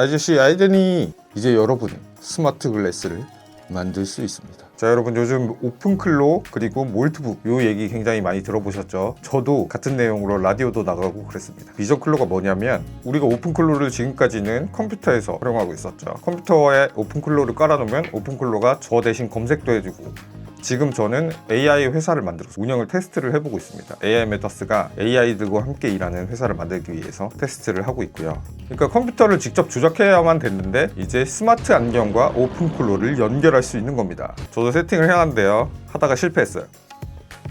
아저씨 아이덴이 이제 여러분의 스마트 글래스를 만들 수 있습니다. 자, 여러분 요즘 오픈클로 그리고 몰트북 요 얘기 굉장히 많이 들어보셨죠? 저도 같은 내용으로 라디오도 나가고 그랬습니다. 비전클로가 뭐냐면 우리가 오픈클로를 지금까지는 컴퓨터에서 활용하고 있었죠. 컴퓨터에 오픈클로를 깔아놓으면 오픈클로가 저 대신 검색도 해주고, 지금 저는 AI 회사를 만들어서 운영을 테스트를 해보고 있습니다. AI 메터스가 AI들과 함께 일하는 회사를 만들기 위해서 테스트를 하고 있고요. 그러니까 컴퓨터를 직접 조작해야만 됐는데 이제 스마트 안경과 오픈클로를 연결할 수 있는 겁니다. 저도 세팅을 해놨는데요. 하다가 실패했어요.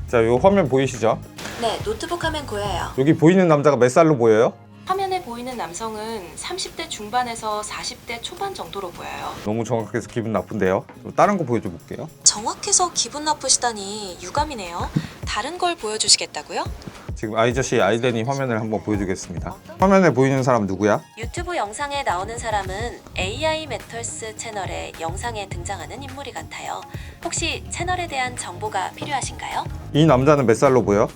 자, 요 화면 보이시죠? 네, 노트북 화면 보여요. 여기 보이는 남자가 몇 살로 보여요? 화면에 보이는 남성은 30대 중반에서 40대 초반 정도로 보여요. 너무 정확해서 기분 나쁜데요. 다른 거 보여줘 볼게요. 정확해서 기분 나쁘시다니 유감이네요. 다른 걸 보여주시겠다고요? 지금 아이저씨 아이덴이 화면을 한번 보여주겠습니다. 화면에 보이는 사람 누구야? 유튜브 영상에 나오는 사람은 AI 메털스 채널의 영상에 등장하는 인물이 같아요. 혹시 채널에 대한 정보가 필요하신가요? 이 남자는 몇 살로 보여?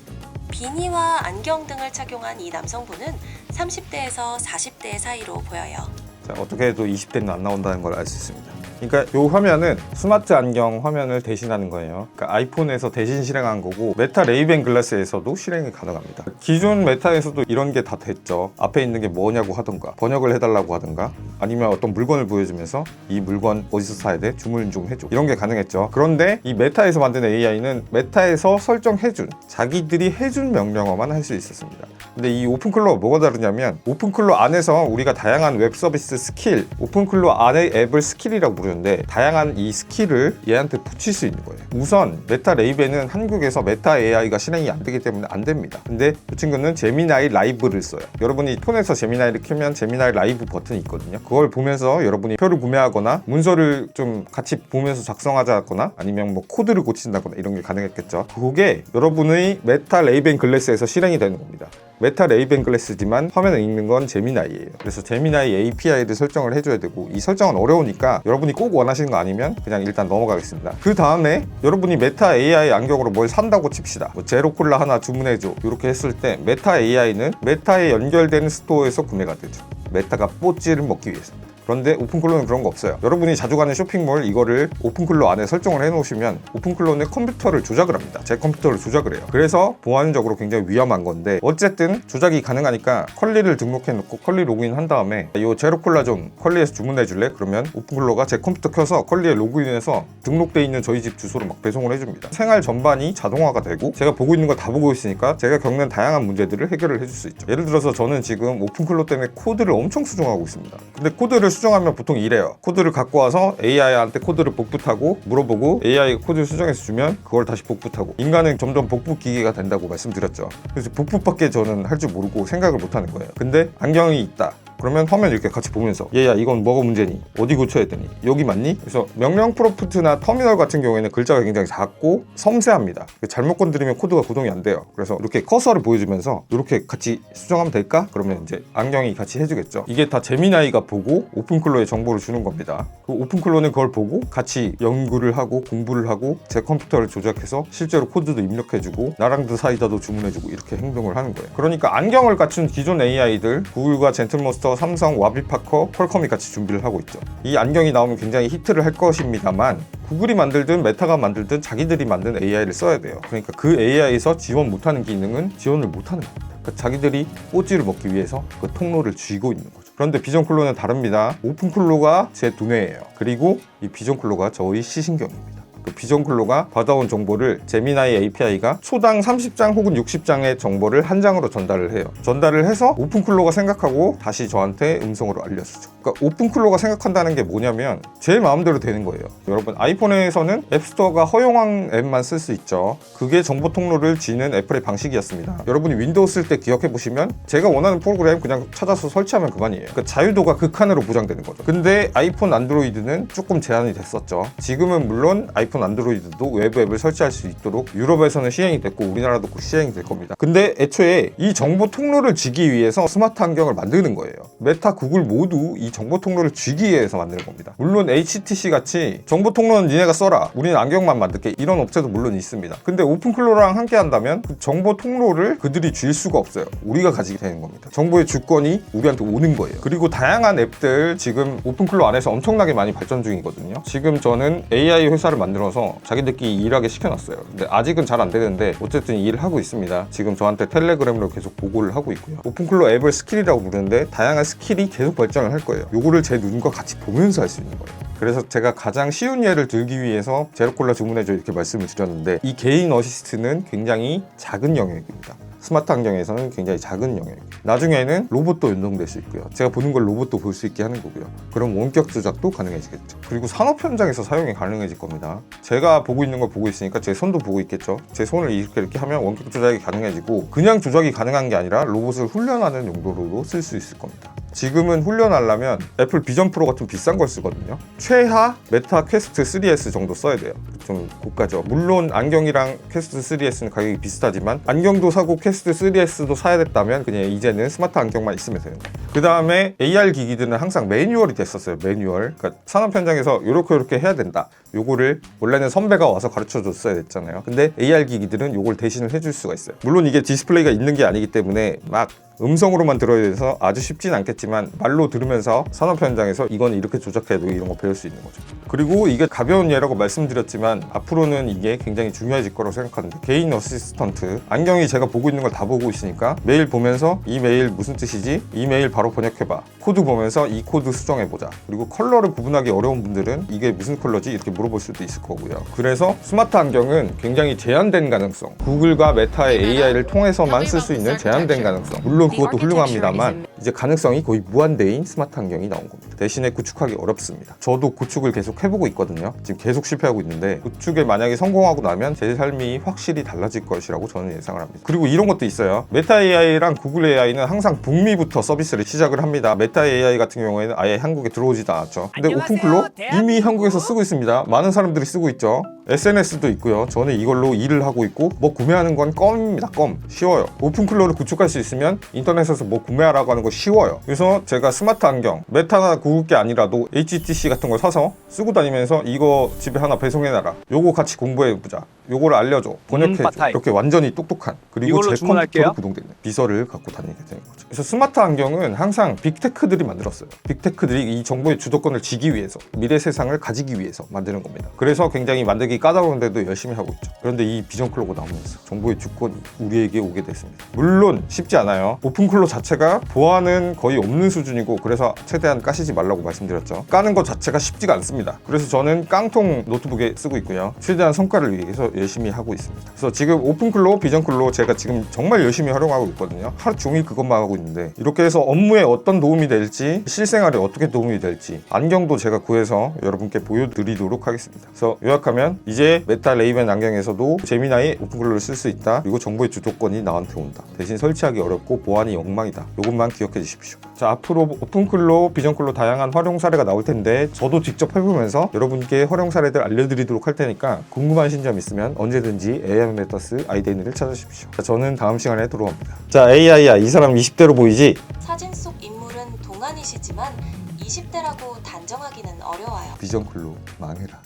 비니와 안경 등을 착용한 이 남성분은 30대에서 40대 사이로 보여요. 자, 어떻게 해도 20대는 안 나온다는 걸 알 수 있습니다. 그러니까 이 화면은 스마트 안경 화면을 대신하는 거예요. 그러니까 아이폰에서 대신 실행한 거고 메타 레이벤 글라스에서도 실행이 가능합니다. 기존 메타에서도 이런 게 다 됐죠. 앞에 있는 게 뭐냐고 하던가 번역을 해달라고 하던가 아니면 어떤 물건을 보여주면서 이 물건 어디서 사야 돼? 주문 좀 해줘. 이런 게 가능했죠. 그런데 이 메타에서 만든 AI는 메타에서 설정해준 자기들이 해준 명령어만 할 수 있었습니다. 근데 이 오픈클로가 뭐가 다르냐면 오픈클로 안에서 우리가 다양한 웹 서비스 스킬, 오픈클로 안의 앱을 스킬이라고 부르는데 다양한 이 스킬을 얘한테 붙일 수 있는 거예요. 우선 메타 레이벤은 한국에서 메타 AI가 실행이 안 되기 때문에 안 됩니다. 근데 이 친구는 제미나이 라이브를 써요. 여러분이 폰에서 제미나이를 켜면 제미나이 라이브 버튼이 있거든요. 그걸 보면서 여러분이 표를 구매하거나 문서를 좀 같이 보면서 작성하자거나 아니면 뭐 코드를 고친다거나 이런 게 가능했겠죠. 그게 여러분의 메타 레이벤 글래스에서 실행이 되는 겁니다. 메타 레이벤 글래스지만 화면에 있는 건 제미나이예요. 그래서 제미나이 API를 설정을 해줘야 되고 이 설정은 어려우니까 여러분이 꼭 원하시는 거 아니면 그냥 일단 넘어가겠습니다. 그 다음에 여러분이 메타 AI 안경으로 뭘 산다고 칩시다. 뭐 제로콜라 하나 주문해줘 이렇게 했을 때 메타 AI는 메타에 연결되는 스토어에서 구매가 되죠. 메타가 뽀찌를 먹기 위해서. 그런데 오픈클로는 그런 거 없어요. 여러분이 자주 가는 쇼핑몰 이거를 오픈클로 안에 설정을 해놓으시면 오픈클로는 컴퓨터를 조작을 합니다. 제 컴퓨터를 조작을 해요. 그래서 보안적으로 굉장히 위험한 건데 어쨌든 조작이 가능하니까 컬리를 등록해놓고 컬리 로그인 한 다음에 이 제로콜라 좀 컬리에서 주문해 줄래? 그러면 오픈클로가 제 컴퓨터 켜서 컬리에 로그인해서 등록돼 있는 저희 집 주소로 막 배송을 해줍니다. 생활 전반이 자동화가 되고 제가 보고 있는 거 다 보고 있으니까 제가 겪는 다양한 문제들을 해결을 해줄 수 있죠. 예를 들어서 저는 지금 오픈클로 때문에 코드를 엄청 수정하고 있습니다. 근데 코드를 수정하면 보통 이래요. 코드를 갖고 와서 AI한테 코드를 복붙하고 물어보고 AI가 코드를 수정해서 주면 그걸 다시 복붙하고 인간은 점점 복붙 기계가 된다고 말씀드렸죠. 그래서 복붙밖에 저는 할 줄 모르고 생각을 못 하는 거예요. 근데 안경이 있다. 그러면 화면 이렇게 같이 보면서 얘야 이건 뭐가 문제니? 어디 고쳐야 되니? 여기 맞니? 그래서 명령 프롬프트나 터미널 같은 경우에는 글자가 굉장히 작고 섬세합니다. 잘못 건드리면 코드가 구동이 안 돼요. 그래서 이렇게 커서를 보여주면서 이렇게 같이 수정하면 될까? 그러면 이제 안경이 같이 해주겠죠. 이게 다 제미나이가 보고 오픈클로에 정보를 주는 겁니다. 그 오픈클로는 그걸 보고 같이 연구를 하고 공부를 하고 제 컴퓨터를 조작해서 실제로 코드도 입력해주고 나랑드 사이다도 주문해주고 이렇게 행동을 하는 거예요. 그러니까 안경을 갖춘 기존 AI들 구글과 젠틀몬스터, 삼성, 와비파커, 퀄컴이 같이 준비를 하고 있죠. 이 안경이 나오면 굉장히 히트를 할 것입니다만 구글이 만들든 메타가 만들든 자기들이 만든 AI를 써야 돼요. 그러니까 그 AI에서 지원 못하는 기능은 지원을 못하는 겁니다. 그러니까 자기들이 뽀찌를 먹기 위해서 그 통로를 쥐고 있는 거죠. 그런데 비전클로는 다릅니다. 오픈클로가 제 두뇌예요. 그리고 이 비전클로가 저의 시신경입니다. 그 비전클로가 받아온 정보를 제미나이 API가 초당 30장 혹은 60장의 정보를 한 장으로 전달을 해요. 전달을 해서 오픈클로가 생각하고 다시 저한테 음성으로 알려주죠. 그러니까 오픈클로가 생각한다는 게 뭐냐면 제 마음대로 되는 거예요. 여러분 아이폰에서는 앱스토어가 허용한 앱만 쓸 수 있죠. 그게 정보 통로를 쥐는 애플의 방식이었습니다. 여러분이 윈도우 쓸 때 기억해 보시면 제가 원하는 프로그램 그냥 찾아서 설치하면 그만이에요. 그러니까 자유도가 극한으로 보장되는 거죠. 근데 아이폰 안드로이드는 조금 제한이 됐었죠. 지금은 물론 아이폰 아이폰 안드로이드도 외부 앱을 설치할 수 있도록 유럽에서는 시행이 됐고 우리나라도 곧 시행이 될 겁니다. 근데 애초에 이 정보 통로를 쥐기 위해서 스마트 안경을 만드는 거예요. 메타, 구글 모두 이 정보 통로를 쥐기 위해서 만드는 겁니다. 물론 HTC 같이 정보 통로는 니네가 써라, 우리는 안경만 만들게, 이런 업체도 물론 있습니다. 근데 오픈클로랑 함께 한다면 그 정보 통로를 그들이 쥘 수가 없어요. 우리가 가지게 되는 겁니다. 정보의 주권이 우리한테 오는 거예요. 그리고 다양한 앱들 지금 오픈클로 안에서 엄청나게 많이 발전 중이거든요. 지금 저는 AI 회사를 만들어서 자기들끼리 일하게 시켜놨어요. 근데 아직은 잘 안 되는데 어쨌든 일을 하고 있습니다. 지금 저한테 텔레그램으로 계속 보고를 하고 있고요. 오픈클로 앱을 스킬이라고 부르는데 다양한 스킬이 계속 발전을 할 거예요. 요거를 제 눈과 같이 보면서 할 수 있는 거예요. 그래서 제가 가장 쉬운 예를 들기 위해서 제로콜라 주문해줘 이렇게 말씀을 드렸는데, 이 개인 어시스트는 굉장히 작은 영역입니다. 스마트 안경에서는 굉장히 작은 영역이에요. 나중에는 로봇도 연동될 수 있고요. 제가 보는 걸 로봇도 볼 수 있게 하는 거고요. 그럼 원격 조작도 가능해지겠죠. 그리고 산업 현장에서 사용이 가능해질 겁니다. 제가 보고 있는 걸 보고 있으니까 제 손도 보고 있겠죠. 제 손을 이렇게 하면 원격 조작이 가능해지고, 그냥 조작이 가능한 게 아니라 로봇을 훈련하는 용도로도 쓸 수 있을 겁니다. 지금은 훈련하려면 애플 비전 프로 같은 비싼 걸 쓰거든요. 최하 메타 퀘스트 3S 정도 써야 돼요. 좀 고가죠. 물론 안경이랑 퀘스트 3S는 가격이 비슷하지만 안경도 사고 퀘스트 3S도 사야 됐다면 그냥 이제는 스마트 안경만 있으면 돼요. 그 다음에 AR 기기들은 항상 매뉴얼이 됐었어요. 매뉴얼. 그러니까 산업 현장에서 이렇게 해야 된다. 요거를 원래는 선배가 와서 가르쳐 줬어야 됐잖아요. 근데 AR 기기들은 요걸 대신을 해줄 수가 있어요. 물론 이게 디스플레이가 있는 게 아니기 때문에 막 음성으로만 들어야 돼서 아주 쉽진 않겠지만 말로 들으면서 산업 현장에서 이건 이렇게 조작해야 돼, 이런 거 배울 수 있는 거죠. 그리고 이게 가벼운 예라고 말씀드렸지만 앞으로는 이게 굉장히 중요해질 거라고 생각하는데, 개인 어시스턴트, 안경이 제가 보고 있는 걸 다 보고 있으니까 메일 보면서 이 메일 무슨 뜻이지? 이 메일 바로 번역해봐. 코드 보면서 이 코드 수정해보자. 그리고 컬러를 구분하기 어려운 분들은 이게 무슨 컬러지? 이렇게 물어볼 수도 있을 거고요. 그래서 스마트 안경은 굉장히 제한된 가능성, 구글과 메타의 AI를 통해서만 쓸 수 있는 제한된 가능성, 물론 그것도 훌륭합니다만 이제 가능성이 거의 무한대인 스마트 안경이 나온 겁니다. 대신에 구축하기 어렵습니다. 저도 구축을 계속 해보고 있거든요. 지금 계속 실패하고 있는데, 구축에 만약에 성공하고 나면 제 삶이 확실히 달라질 것이라고 저는 예상을 합니다. 그리고 이런 것도 있어요. 메타 AI랑 구글 AI는 항상 북미부터 서비스를 시작을 합니다. 메타 AI 같은 경우에는 아예 한국에 들어오지도 않았죠. 근데 오픈클로 이미 한국에서 쓰고 있습니다. 많은 사람들이 쓰고 있죠. SNS도 있고요. 저는 이걸로 일을 하고 있고, 뭐 구매하는 건 껌입니다. 껌. 쉬워요. 오픈클로를 구축할 수 있으면 인터넷에서 뭐 구매하라고 하는 거 쉬워요. 그래서 제가 스마트 안경, 메타나 구글 게 아니라도 HTC 같은 걸 사서 쓰고 다니면서 이거 집에 하나 배송해놔라, 요거 같이 공부해보자, 요거를 알려줘, 번역해줘, 이렇게 완전히 똑똑한, 그리고 제 컴퓨터로 구동되는 비서를 갖고 다니게 되는 거죠. 그래서 스마트 안경은 항상 빅테크들이 만들었어요. 빅테크들이 이 정보의 주도권을 쥐기 위해서, 미래 세상을 가지기 위해서 만드는 겁니다. 그래서 굉장히 만들기 까다로운데도 열심히 하고 있죠. 그런데 이 비전 클로가 나오면서 정보의 주권이 우리에게 오게 됐습니다. 물론 쉽지 않아요. 오픈클로 자체가 보안은 거의 없는 수준이고, 그래서 최대한 까시지 말라고 말씀드렸죠. 까는 것 자체가 쉽지가 않습니다. 그래서 저는 깡통 노트북에 쓰고 있고요. 최대한 성과를 위해서 열심히 하고 있습니다. 그래서 지금 오픈클로, 비전클로 제가 지금 정말 열심히 활용하고 있거든요. 하루 종일 그것만 하고 있는데, 이렇게 해서 업무에 어떤 도움이 될지, 실생활에 어떻게 도움이 될지, 안경도 제가 구해서 여러분께 보여드리도록 하겠습니다. 그래서 요약하면 이제 메타 레이벤 안경에서도 제미나이 오픈클로를 쓸 수 있다. 그리고 정보의 주도권이 나한테 온다. 대신 설치하기 어렵고 보안이 엉망이다. 요것만 기억해 주십시오. 자, 앞으로 오픈클로, 비전클로 다양한 활용 사례가 나올 텐데, 저도 직접 해보면서 여러분께 활용 사례들 알려드리도록 할 테니까 궁금하신 점 있으면 언제든지 AI 메터스 아이데이를 찾아주십시오. 자, 저는 다음 시간에 돌아옵니다. 자, AI야, 이 사람 20대로 보이지? 사진 속 인물은 동안이시지만 20대라고 단정하기는 어려워요. 비전클로 망해라.